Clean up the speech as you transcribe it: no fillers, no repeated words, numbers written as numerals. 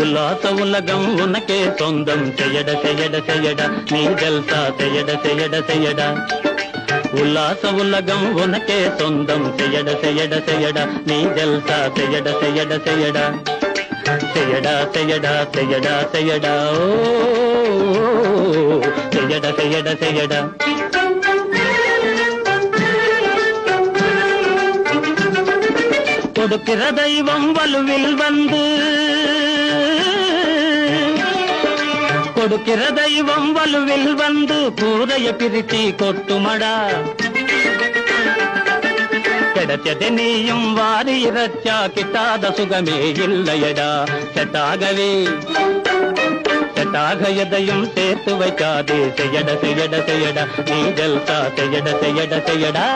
உல்லாச உலகம் உனக்கே சொந்தம் செய்யட செய்யட செய்யடா நீ ஜல்சா செய்யட செய்யட செய்யடா உல்லாச உலகம் உனக்கே சொந்தம் செய்யட செய்யட செய்யடா நீ ஜல்சா செய்யட செய்யட செய்யடா செய்யடா செய்யடா செய்யடா செய்யடா ஓ செய்யட செய்யட செய்யடா கொடுக்கிற தெய்வம் வலுவில் வந்து கொடுக்கிற தெய்வம் வலுவில் வந்து கூரைய பிரித்தி கொட்டுமடா கிடைச்சது நீயும் வாரி இறச்சா கிட்டாத சுகமே இல்லையடா செட்டாகவே செட்டாக எதையும் சேர்த்து வைக்காதே செய்யட செய்யட செய்யடா நீ ஜல்சா செய்யட செய்யட செய்யடா